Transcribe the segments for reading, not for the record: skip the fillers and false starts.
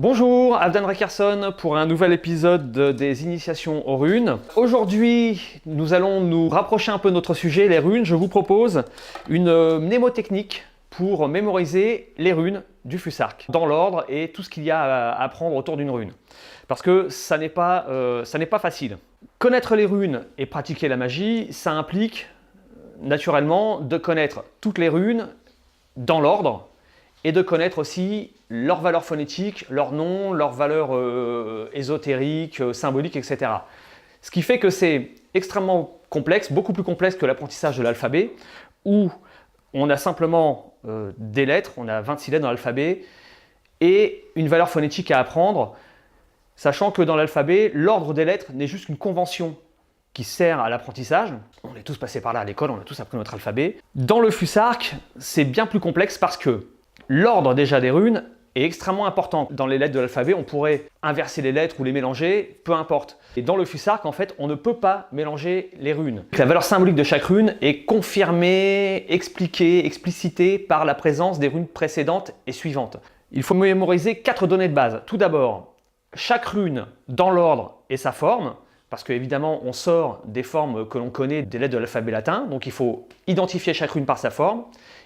Bonjour, Alvdan Rakerson pour un nouvel épisode des initiations aux runes. Aujourd'hui, nous allons nous rapprocher un peu de notre sujet, les runes. Je vous propose une mnémotechnique pour mémoriser les runes du Fusark, dans l'ordre et tout ce qu'il y a à apprendre autour d'une rune. Parce que ça n'est pas facile. Connaître les runes et pratiquer la magie, ça implique naturellement de connaître toutes les runes dans l'ordre, et de connaître aussi leurs valeurs phonétiques, leurs noms, leurs valeurs ésotériques, symboliques, etc. Ce qui fait que c'est extrêmement complexe, beaucoup plus complexe que l'apprentissage de l'alphabet, où on a simplement des lettres, on a 26 lettres dans l'alphabet, et une valeur phonétique à apprendre, sachant que dans l'alphabet, l'ordre des lettres n'est juste qu'une convention qui sert à l'apprentissage. On est tous passés par là à l'école, on a tous appris notre alphabet. Dans le Fusark, c'est bien plus complexe parce que l'ordre déjà des runes est extrêmement important. Dans les lettres de l'alphabet, on pourrait inverser les lettres ou les mélanger, peu importe. Et dans le Fusark, en fait, on ne peut pas mélanger les runes. La valeur symbolique de chaque rune est confirmée, expliquée, explicitée par la présence des runes précédentes et suivantes. Il faut mémoriser 4 données de base. Tout d'abord, chaque rune dans l'ordre et sa forme, parce qu'évidemment, on sort des formes que l'on connaît des lettres de l'alphabet latin, donc il faut identifier chaque rune par sa forme.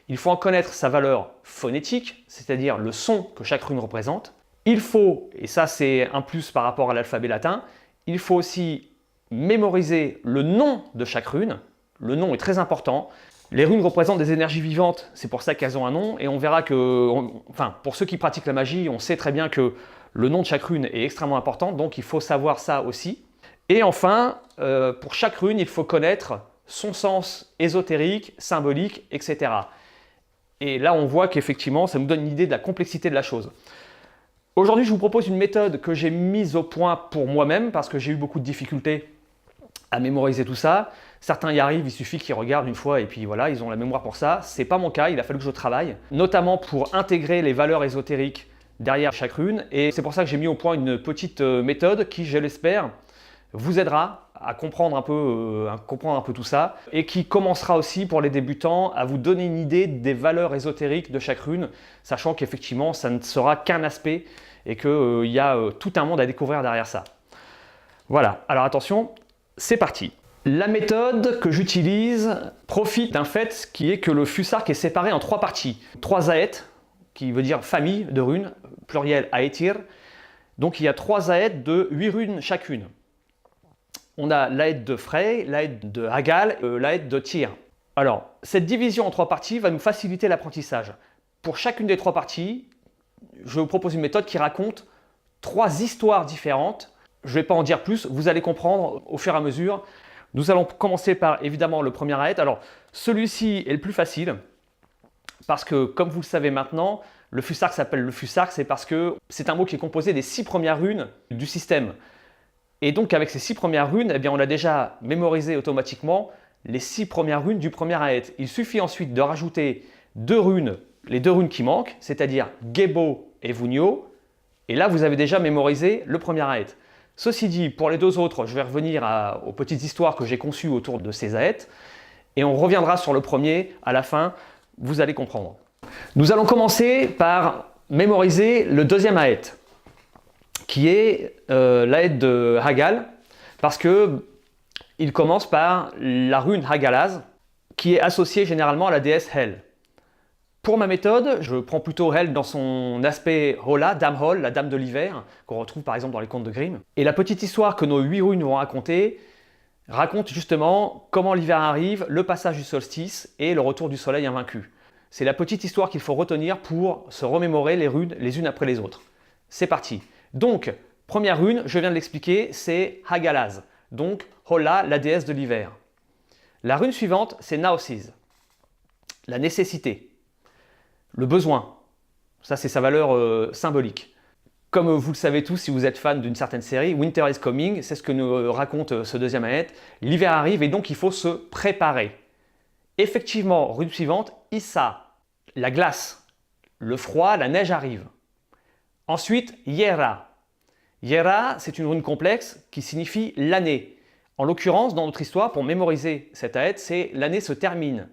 Il faut en connaître sa valeur phonétique, c'est-à-dire le son que chaque rune représente. Il faut, et ça c'est un plus par rapport à l'alphabet latin, il faut aussi mémoriser le nom de chaque rune. Le nom est très important. Les runes représentent des énergies vivantes, c'est pour ça qu'elles ont un nom, et on verra que, pour ceux qui pratiquent la magie, on sait très bien que le nom de chaque rune est extrêmement important, donc il faut savoir ça aussi. Et enfin, pour chaque rune, il faut connaître son sens ésotérique, symbolique, etc. Et là, on voit qu'effectivement, ça nous donne une idée de la complexité de la chose. Aujourd'hui, je vous propose une méthode que j'ai mise au point pour moi-même parce que j'ai eu beaucoup de difficultés à mémoriser tout ça. Certains y arrivent, il suffit qu'ils regardent une fois et puis voilà, ils ont la mémoire pour ça. C'est pas mon cas, il a fallu que je travaille, notamment pour intégrer les valeurs ésotériques derrière chaque rune. Et c'est pour ça que j'ai mis au point une petite méthode qui, je l'espère, vous aidera à comprendre un peu tout ça et qui commencera aussi pour les débutants à vous donner une idée des valeurs ésotériques de chaque rune, sachant qu'effectivement ça ne sera qu'un aspect et qu'il y a tout un monde à découvrir derrière ça. Voilà, alors attention, c'est parti. La méthode que j'utilise profite d'un fait qui est que le Fusark est séparé en 3 parties. 3 aètes, qui veut dire famille de runes, pluriel aetir. Donc il y a 3 aètes de 8 runes chacune. On a l'aète de Frey, l'aète de Hagal, l'aète de Tyr. Alors, cette division en 3 parties va nous faciliter l'apprentissage. Pour chacune des 3 parties, je vous propose une méthode qui raconte 3 histoires différentes. Je ne vais pas en dire plus, vous allez comprendre au fur et à mesure. Nous allons commencer par évidemment le premier aète. Alors, celui-ci est le plus facile parce que, comme vous le savez maintenant, le Fusark s'appelle le Fusark, c'est parce que c'est un mot qui est composé des 6 premières runes du système. Et donc avec ces 6 premières runes, eh bien, on a déjà mémorisé automatiquement les 6 premières runes du premier aète. Il suffit ensuite de rajouter 2 runes, les 2 runes qui manquent, c'est-à-dire Gebo et Vunio. Et là, vous avez déjà mémorisé le premier aète. Ceci dit, pour les 2 autres, je vais revenir aux petites histoires que j'ai conçues autour de ces aètes. Et on reviendra sur le premier à la fin, vous allez comprendre. Nous allons commencer par mémoriser le deuxième aète, qui est l'aète de Hagal, parce qu'il commence par la rune Hagalaz, qui est associée généralement à la déesse Hel. Pour ma méthode, je prends plutôt Hel dans son aspect Hola, Dame Hol, la dame de l'hiver, qu'on retrouve par exemple dans les contes de Grimm. Et la petite histoire que nos 8 runes vont raconter raconte justement comment l'hiver arrive, le passage du solstice et le retour du soleil invaincu. C'est la petite histoire qu'il faut retenir pour se remémorer les runes les unes après les autres. C'est parti. Donc, première rune, je viens de l'expliquer, c'est Hagalaz. Donc, Hola, la déesse de l'hiver. La rune suivante, c'est Naosiz. La nécessité. Le besoin. Ça, c'est sa valeur symbolique. Comme vous le savez tous, si vous êtes fan d'une certaine série, Winter is Coming, c'est ce que nous raconte ce deuxième aète. L'hiver arrive et donc il faut se préparer. Effectivement, rune suivante, Issa. La glace. Le froid, la neige arrive. Ensuite, Yera. Yera, c'est une rune complexe qui signifie l'année. En l'occurrence, dans notre histoire, pour mémoriser cette aète, c'est l'année se termine.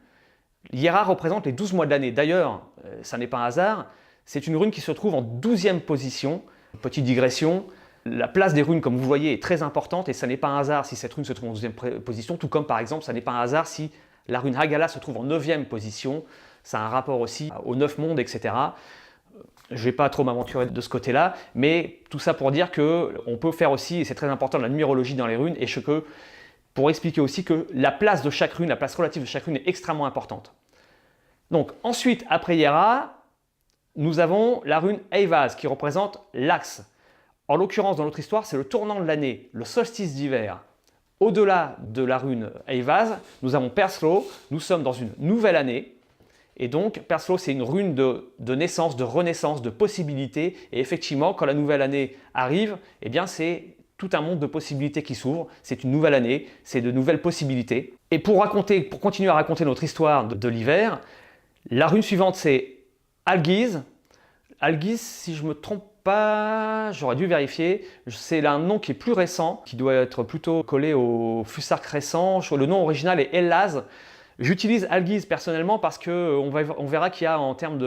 Yera représente les 12 mois de l'année. D'ailleurs, ça n'est pas un hasard, c'est une rune qui se trouve en 12e position Petite digression, la place des runes, comme vous voyez, est très importante et ça n'est pas un hasard si cette rune se trouve en 12e position, tout comme par exemple, ça n'est pas un hasard si la rune Hagala se trouve en 9e position. Ça a un rapport aussi aux 9 mondes, etc. Je ne vais pas trop m'aventurer de ce côté-là, mais tout ça pour dire qu'on peut faire aussi, et c'est très important, de la numérologie dans les runes, et pour expliquer aussi que la place de chaque rune, la place relative de chaque rune est extrêmement importante. Donc ensuite, après Yera, nous avons la rune Eivaz qui représente l'axe. En l'occurrence, dans notre histoire, c'est le tournant de l'année, le solstice d'hiver. Au-delà de la rune Eivaz, nous avons Perslow, nous sommes dans une nouvelle année. Et donc, Perslow, c'est une rune de naissance, de renaissance, de possibilités. Et effectivement, quand la nouvelle année arrive, eh bien, c'est tout un monde de possibilités qui s'ouvre. C'est une nouvelle année, c'est de nouvelles possibilités. Et pour continuer à raconter notre histoire de l'hiver, la rune suivante, c'est Algiz. Algiz, si je ne me trompe pas, j'aurais dû vérifier, c'est un nom qui est plus récent, qui doit être plutôt collé au Fusark récent. Le nom original est Elaz. J'utilise Algiz personnellement parce qu'on verra qu'il y a en termes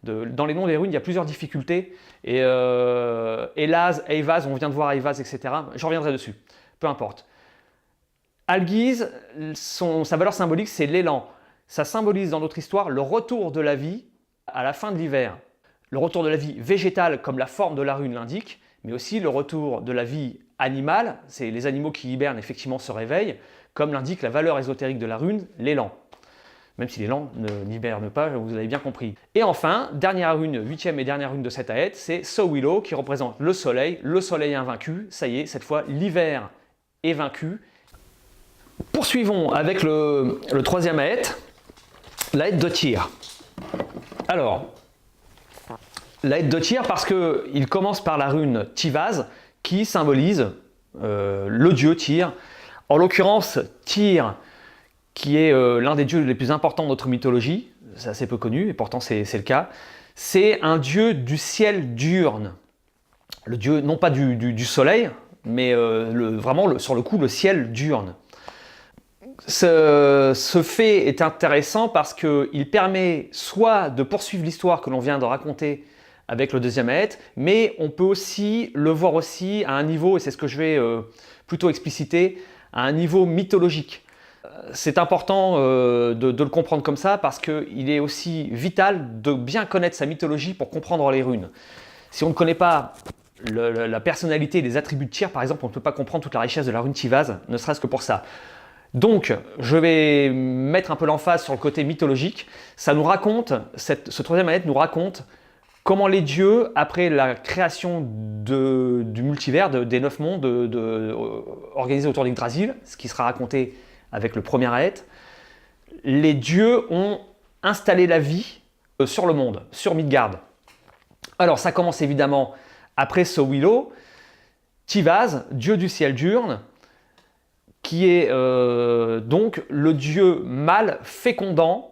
dans les noms des runes, il y a plusieurs difficultés. Et Elaz, Eivaz, on vient de voir Eivaz, etc. Je reviendrai dessus, peu importe. Algiz, sa valeur symbolique, c'est l'élan. Ça symbolise dans notre histoire le retour de la vie à la fin de l'hiver. Le retour de la vie végétale, comme la forme de la rune l'indique, mais aussi le retour de la vie animale, c'est les animaux qui hibernent effectivement se réveillent, comme l'indique la valeur ésotérique de la rune, l'élan. Même si l'élan n'hiberne pas, vous avez bien compris. Et enfin, dernière rune, 8e et dernière rune de cette aète, c'est Sowilo qui représente le soleil invaincu. Ça y est, cette fois, l'hiver est vaincu. Poursuivons avec le troisième aète, l'aète de Tyr. Alors, l'aète de Tyr parce qu'il commence par la rune Tivaz qui symbolise le dieu Tyr. En l'occurrence, Tyr, qui est l'un des dieux les plus importants de notre mythologie, c'est assez peu connu, et pourtant c'est le cas, c'est un dieu du ciel diurne. Le dieu, non pas du soleil, mais vraiment, sur le coup, le ciel diurne. Ce fait est intéressant parce qu'il permet soit de poursuivre l'histoire que l'on vient de raconter avec le deuxième aète, mais on peut aussi le voir aussi à un niveau, et c'est ce que je vais plutôt expliciter, à un niveau mythologique. C'est important de le comprendre comme ça parce qu'il est aussi vital de bien connaître sa mythologie pour comprendre les runes. Si on ne connaît pas la personnalité et les attributs de Tyr, par exemple, on ne peut pas comprendre toute la richesse de la rune Tivaz, ne serait-ce que pour ça. Donc, je vais mettre un peu l'emphase sur le côté mythologique. Ça nous raconte, ce troisième aète nous raconte comment les dieux, après la création du multivers, des 9 mondes organisés autour d'Yggdrasil, ce qui sera raconté avec le premier aète, les dieux ont installé la vie sur le monde, sur Midgard. Alors ça commence évidemment après Sowilo, Tivaz, dieu du ciel diurne, qui est donc le dieu mâle fécondant.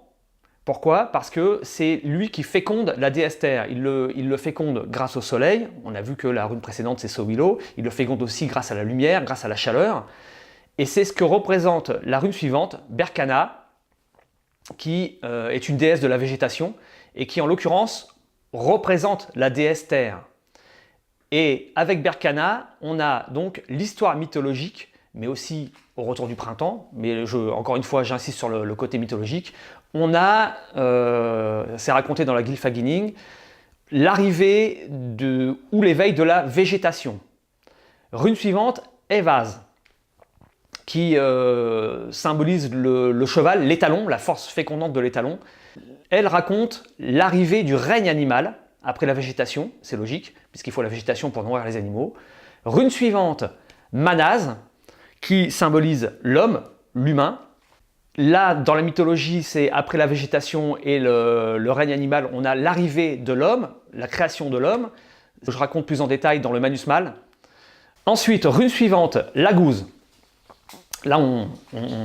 Pourquoi? Parce que c'est lui qui féconde la déesse Terre. Il le féconde grâce au soleil. On a vu que la rune précédente, c'est Sowilo. Il le féconde aussi grâce à la lumière, grâce à la chaleur. Et c'est ce que représente la rune suivante, Berkana, qui est une déesse de la végétation et qui, en l'occurrence, représente la déesse Terre. Et avec Berkana, on a donc l'histoire mythologique, mais aussi au retour du printemps. Mais encore une fois, j'insiste sur le côté mythologique. On a, c'est raconté dans la Gylfaginning, l'arrivée ou l'éveil de la végétation. Rune suivante, Eivaz, qui symbolise le cheval, l'étalon, la force fécondante de l'étalon. Elle raconte l'arrivée du règne animal après la végétation, c'est logique, puisqu'il faut la végétation pour nourrir les animaux. Rune suivante, Manaz, qui symbolise l'homme, l'humain. Là, dans la mythologie, c'est après la végétation et le règne animal, on a l'arrivée de l'homme, la création de l'homme. Je raconte plus en détail dans le Manus Mal. Ensuite, rune suivante, Laguz. Là, on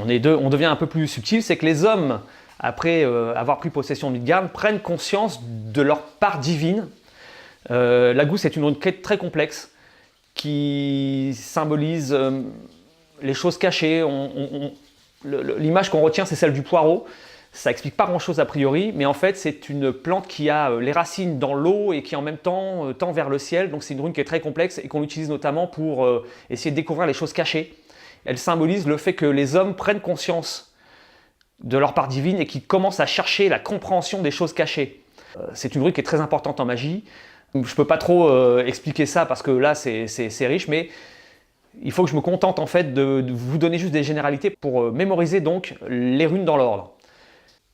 devient un peu plus subtil, c'est que les hommes, après avoir pris possession de Midgard, prennent conscience de leur part divine. Laguz est une rune très complexe qui symbolise les choses cachées. L'image qu'on retient, c'est celle du poireau. Ça explique pas grand-chose a priori, mais en fait c'est une plante qui a les racines dans l'eau et qui en même temps tend vers le ciel. Donc c'est une rune qui est très complexe et qu'on utilise notamment pour essayer de découvrir les choses cachées. Elle symbolise le fait que les hommes prennent conscience de leur part divine et qu'ils commencent à chercher la compréhension des choses cachées. C'est une rune qui est très importante en magie. Je ne peux pas trop expliquer ça parce que là c'est riche, mais il faut que je me contente en fait de vous donner juste des généralités pour mémoriser donc les runes dans l'ordre.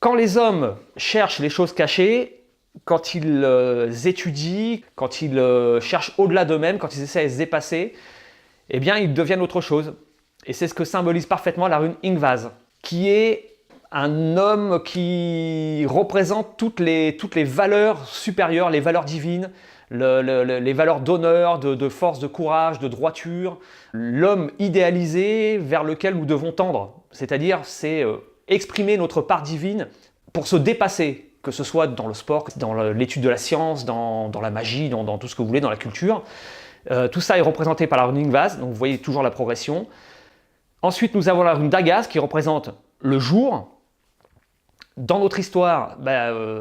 Quand les hommes cherchent les choses cachées, quand ils étudient, quand ils cherchent au-delà d'eux-mêmes, quand ils essaient de se dépasser, eh bien ils deviennent autre chose. Et c'est ce que symbolise parfaitement la rune Ingvaz, qui est un homme qui représente toutes les valeurs supérieures, les valeurs divines, les valeurs d'honneur, de force, de courage, de droiture, l'homme idéalisé vers lequel nous devons tendre. C'est-à-dire, c'est exprimer notre part divine pour se dépasser, que ce soit dans le sport, dans l'étude de la science, dans la magie, dans tout ce que vous voulez, dans la culture. Tout ça est représenté par la rune Ingvaz, donc vous voyez toujours la progression. Ensuite, nous avons la rune Dagaz qui représente le jour. Dans notre histoire,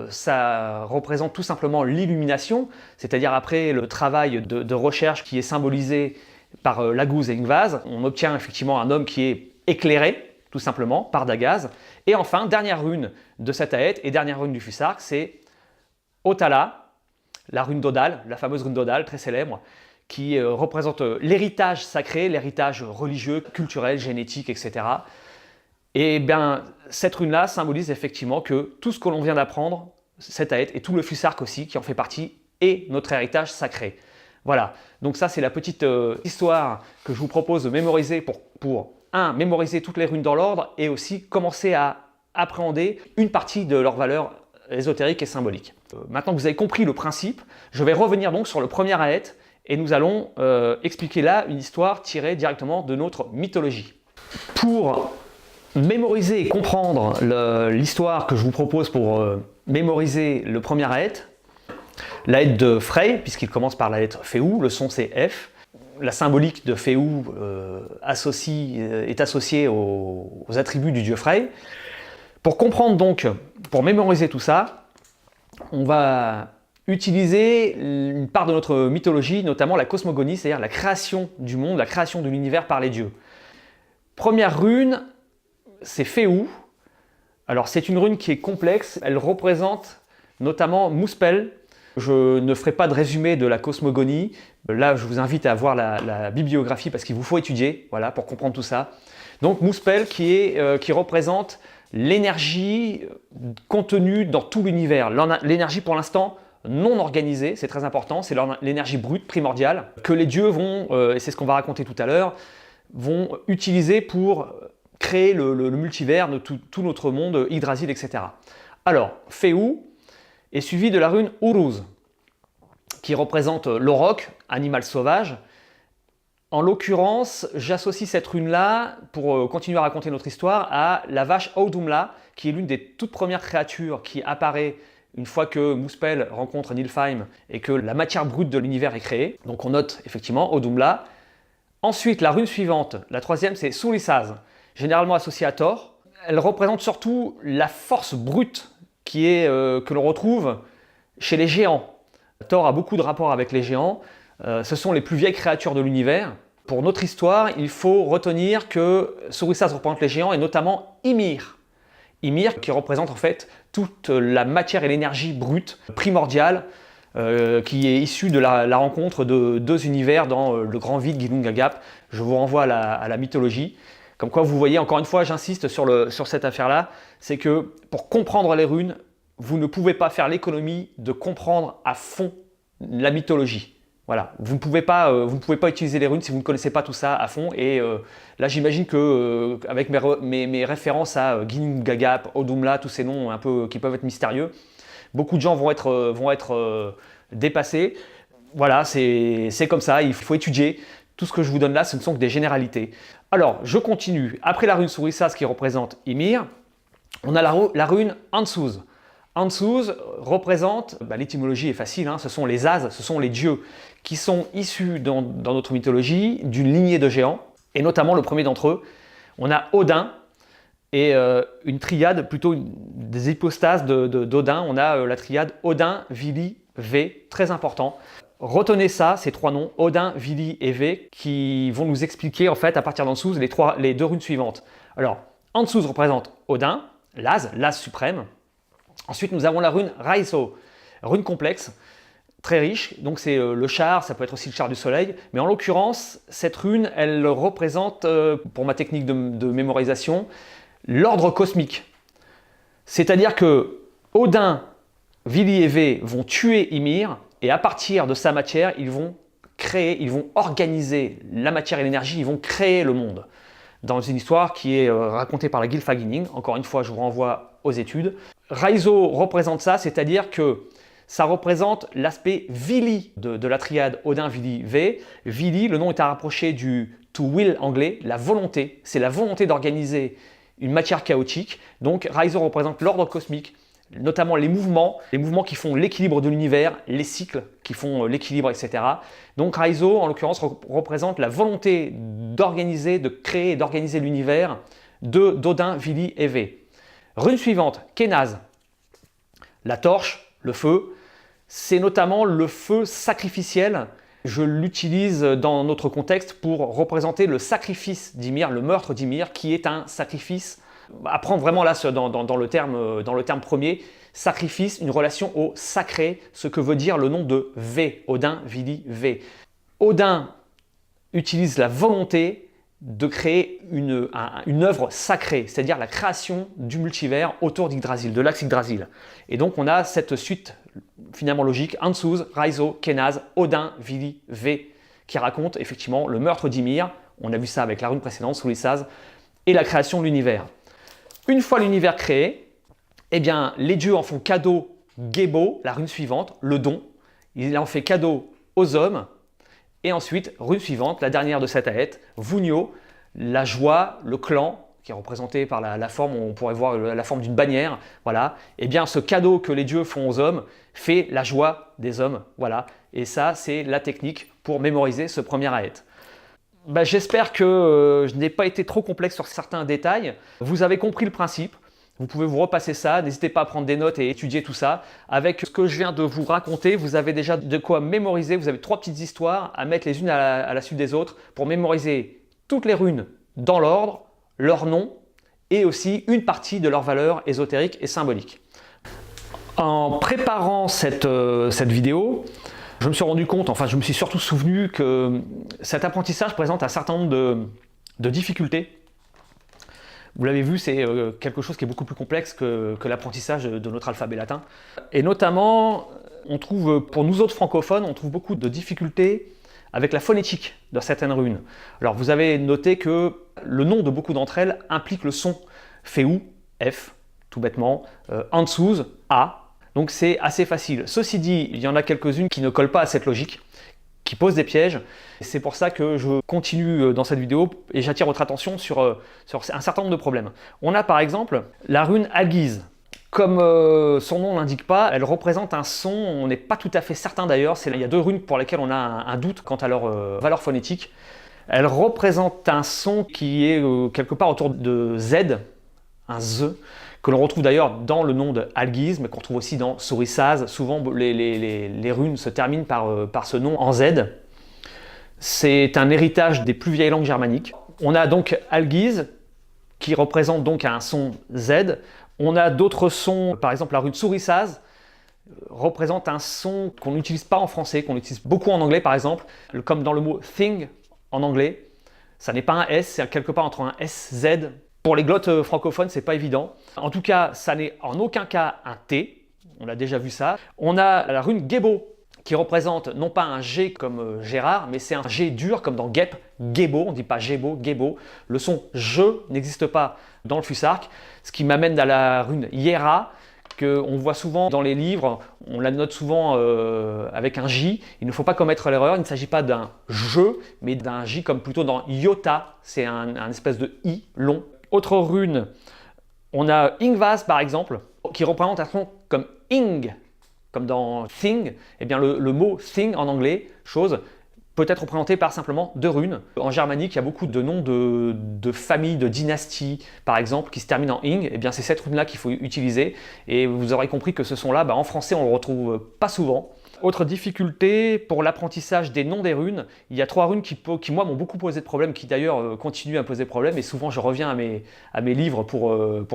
ça représente tout simplement l'illumination, c'est-à-dire après le travail de recherche qui est symbolisé par Laguz et Ingvaz, on obtient effectivement un homme qui est éclairé, tout simplement, par Dagaz. Et enfin, dernière rune de cette aète et dernière rune du Fusark, c'est Otala, la rune d'Odal, la fameuse rune d'Odal, très célèbre, qui représente l'héritage sacré, l'héritage religieux, culturel, génétique, etc. Et bien, cette rune-là symbolise effectivement que tout ce que l'on vient d'apprendre, cette aète, et tout le Fusark aussi, qui en fait partie, est notre héritage sacré. Voilà, donc ça c'est la petite histoire que je vous propose de mémoriser pour mémoriser toutes les runes dans l'ordre et aussi commencer à appréhender une partie de leurs valeurs ésotériques et symboliques. Maintenant que vous avez compris le principe, je vais revenir donc sur le premier aète et nous allons expliquer là une histoire tirée directement de notre mythologie. Pour mémoriser et comprendre l'histoire que je vous propose pour mémoriser le premier aète, l'aète de Frey, puisqu'il commence par la lettre Féou, le son c'est F. La symbolique de Féou est associée aux attributs du dieu Frey. Pour comprendre donc, pour mémoriser tout ça, on va utiliser une part de notre mythologie, notamment la cosmogonie, c'est-à-dire la création du monde, la création de l'univers par les dieux. Première rune, c'est Féou. Alors c'est une rune qui est complexe, elle représente notamment Muspel. Je ne ferai pas de résumé de la cosmogonie. Là, je vous invite à voir la bibliographie parce qu'il vous faut étudier, voilà, pour comprendre tout ça. Donc Muspel qui représente l'énergie contenue dans tout l'univers. L'énergie pour l'instant non organisée, c'est très important, c'est l'énergie brute, primordiale, que les dieux vont, et c'est ce qu'on va raconter tout à l'heure, vont utiliser pour créer le multivers, tout notre monde, Yggdrasil, etc. Alors, Féou est suivi de la rune Uruz, qui représente l'auroch, animal sauvage. En l'occurrence, j'associe cette rune-là, pour continuer à raconter notre histoire, à la vache Audumla, qui est l'une des toutes premières créatures qui apparaît une fois que Muspel rencontre Niflheim et que la matière brute de l'univers est créée. Donc on note effectivement Audumla. Ensuite, la rune suivante, la troisième, c'est Surisaz, généralement associée à Thor. Elle représente surtout la force brute que l'on retrouve chez les géants. Thor a beaucoup de rapports avec les géants. Ce sont les plus vieilles créatures de l'univers. Pour notre histoire, il faut retenir que Surisaz représente les géants et notamment Ymir. Ymir qui représente en fait toute la matière et l'énergie brute, primordiale, qui est issue de la rencontre de deux univers dans le grand vide Ginnungagap. Je vous renvoie à la mythologie. Comme quoi, vous voyez, encore une fois, j'insiste sur cette affaire-là, c'est que pour comprendre les runes, vous ne pouvez pas faire l'économie de comprendre à fond la mythologie. Voilà, vous ne pouvez pas utiliser les runes si vous ne connaissez pas tout ça à fond. Et là, j'imagine que avec mes références à Ginnungagap, Audumla, tous ces noms un peu qui peuvent être mystérieux, beaucoup de gens vont être dépassés. Voilà, c'est comme ça, il faut étudier. Tout ce que je vous donne là, ce ne sont que des généralités. Alors, je continue. Après la rune Surisaz qui représente Ymir, on a la rune Antsuz. Antsuz représente, l'étymologie est facile, ce sont les As, ce sont les dieux qui sont issus dans notre mythologie d'une lignée de géants, et notamment le premier d'entre eux, on a Odin, Et une triade, plutôt des hypostases d'Odin. On a la triade Odin, Vili, V, très important. Retenez ça, ces trois noms, Odin, Vili et V, qui vont nous expliquer en fait à partir d'Ansuz les deux runes suivantes. Alors, Ansuz représente Odin, l'As suprême. Ensuite, nous avons la rune Raizo, rune complexe, très riche. Donc c'est le char, ça peut être aussi le char du soleil. Mais en l'occurrence, cette rune, elle représente, pour ma technique de mémorisation, l'ordre cosmique. C'est-à-dire que Odin, Vili et V vont tuer Ymir, et à partir de sa matière, ils vont créer, ils vont organiser la matière et l'énergie, ils vont créer le monde. Dans une histoire qui est racontée par la Gylfaginning, encore une fois, je vous renvoie aux études. Raizo représente ça, c'est-à-dire que ça représente l'aspect Vili de la triade Odin, Vili, V. Vili, le nom est à rapprocher du to will anglais, la volonté. C'est la volonté d'organiser une matière chaotique. Donc Raizo représente l'ordre cosmique, notamment les mouvements qui font l'équilibre de l'univers, les cycles qui font l'équilibre, etc. Donc Raizo, en l'occurrence, représente la volonté d'organiser, de créer et d'organiser l'univers d'Odin, Vili et V. Rune suivante, Kenaz. La torche, le feu, c'est notamment le feu sacrificiel. Je l'utilise dans notre contexte pour représenter le sacrifice d'Ymir, le meurtre d'Ymir, qui est un sacrifice, à prendre vraiment là dans le terme premier, sacrifice, une relation au sacré, ce que veut dire le nom de V, Odin, Vili, V. Odin utilise la volonté de créer une œuvre sacrée, c'est-à-dire la création du multivers autour d'Yggdrasil, de l'axe Yggdrasil. Et donc on a cette suite finalement logique, Ansuz, Raizo, Kenaz, Odin, Vili, V, qui raconte effectivement le meurtre d'Ymir, on a vu ça avec la rune précédente, Sulisaz, et la création de l'univers. Une fois l'univers créé, eh bien, les dieux en font cadeau Gebo, la rune suivante, le don. Il en fait cadeau aux hommes. Et ensuite, rune suivante, la dernière de cette aète, Vunio, la joie, le clan, qui est représenté par la forme, on pourrait voir la forme d'une bannière. Voilà. Eh bien, ce cadeau que les dieux font aux hommes fait la joie des hommes. Voilà. Et ça, c'est la technique pour mémoriser ce premier aète. J'espère que je n'ai pas été trop complexe sur certains détails. Vous avez compris le principe. Vous pouvez vous repasser ça, n'hésitez pas à prendre des notes et étudier tout ça. Avec ce que je viens de vous raconter, vous avez déjà de quoi mémoriser. Vous avez 3 petites histoires à mettre les unes à la suite des autres pour mémoriser toutes les runes dans l'ordre, leur nom et aussi une partie de leur valeur ésotérique et symbolique. En préparant cette vidéo, je me suis rendu compte, enfin je me suis surtout souvenu que cet apprentissage présente un certain nombre de difficultés. Vous l'avez vu, c'est quelque chose qui est beaucoup plus complexe que l'apprentissage de notre alphabet latin. Et notamment, on trouve, pour nous autres francophones, on trouve beaucoup de difficultés avec la phonétique de certaines runes. Alors vous avez noté que le nom de beaucoup d'entre elles implique le son. Féou, F, tout bêtement, Ansuz, A. Donc c'est assez facile. Ceci dit, il y en a quelques-unes qui ne collent pas à cette logique, qui posent des pièges. C'est pour ça que je continue dans cette vidéo et j'attire votre attention sur un certain nombre de problèmes. On a par exemple la rune Algiz. Comme son nom l'indique pas, elle représente un son, on n'est pas tout à fait certain d'ailleurs, il y a 2 runes pour lesquelles on a un doute quant à leur valeur phonétique. Elle représente un son qui est quelque part autour de Z, un Z, que l'on retrouve d'ailleurs dans le nom de Algiz, mais qu'on retrouve aussi dans Surisaz. Souvent, les runes se terminent par ce nom en Z. C'est un héritage des plus vieilles langues germaniques. On a donc Algiz, qui représente donc un son Z. On a d'autres sons, par exemple la rune Surisaz, représente un son qu'on n'utilise pas en français, qu'on utilise beaucoup en anglais par exemple, comme dans le mot thing en anglais. Ça n'est pas un S, c'est quelque part entre un SZ. Pour les glottes francophones, c'est pas évident. En tout cas, ça n'est en aucun cas un T. On a déjà vu ça. On a la rune Gebo qui représente non pas un G comme Gérard, mais c'est un G dur comme dans Gep, Gebo. On ne dit pas Gebo, Gebo. Le son je n'existe pas dans le fusark. Ce qui m'amène à la rune Yera, qu'on voit souvent dans les livres. On la note souvent avec un J. Il ne faut pas commettre l'erreur. Il ne s'agit pas d'un je, mais d'un J comme plutôt dans Iota. C'est un espèce de I long. Autre rune, on a Ingvas par exemple, qui représente un son comme ing, comme dans thing. Eh bien le mot thing en anglais, chose, peut être représenté par simplement 2 runes. En germanique, il y a beaucoup de noms de familles, de dynasties, par exemple, qui se terminent en ing. Et bien, c'est cette rune-là qu'il faut utiliser. Et vous aurez compris que ce son-là, en français, on le retrouve pas souvent. Autre difficulté pour l'apprentissage des noms des runes, il y a 3 runes qui moi, m'ont beaucoup posé de problèmes, qui d'ailleurs continuent à me poser de problèmes. Et souvent, je reviens à mes livres pour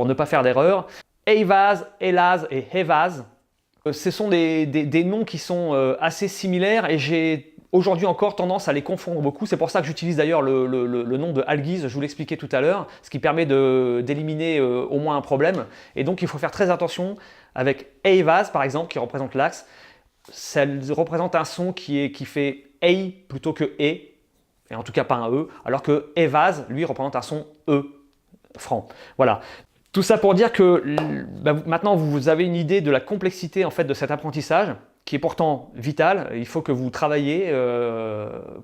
ne pas faire d'erreur. Eivaz, Elaz et Hevaz. Ce sont des noms qui sont assez similaires et j'ai aujourd'hui encore tendance à les confondre beaucoup. C'est pour ça que j'utilise d'ailleurs le nom de Algiz, je vous l'expliquais tout à l'heure, ce qui permet d'éliminer au moins un problème. Et donc il faut faire très attention avec Eivaz par exemple, qui représente l'axe. Ça représente un son qui fait Ei plutôt que E, et en tout cas pas un E, alors que Evaz, lui, représente un son E, franc. Voilà. Tout ça pour dire que maintenant vous avez une idée de la complexité en fait de cet apprentissage, qui est pourtant vital. Il faut que vous travailliez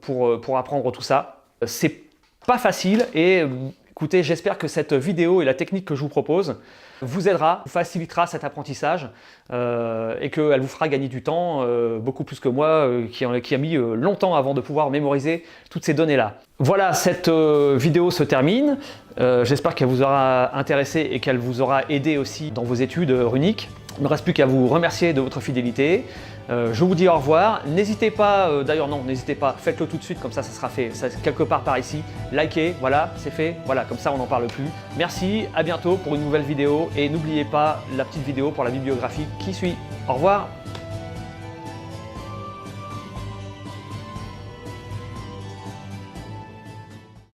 pour apprendre tout ça. C'est pas facile et écoutez, j'espère que cette vidéo et la technique que je vous propose vous aidera, vous facilitera cet apprentissage et qu'elle vous fera gagner du temps, beaucoup plus que moi qui a mis longtemps avant de pouvoir mémoriser toutes ces données-là. Voilà, cette vidéo se termine. J'espère qu'elle vous aura intéressé et qu'elle vous aura aidé aussi dans vos études runiques. Il ne me reste plus qu'à vous remercier de votre fidélité. Je vous dis au revoir. N'hésitez pas, d'ailleurs non, n'hésitez pas, faites-le tout de suite, comme ça sera fait, quelque part par ici. Likez, voilà, c'est fait, voilà, comme ça on n'en parle plus. Merci, à bientôt pour une nouvelle vidéo et n'oubliez pas la petite vidéo pour la bibliographie qui suit. Au revoir.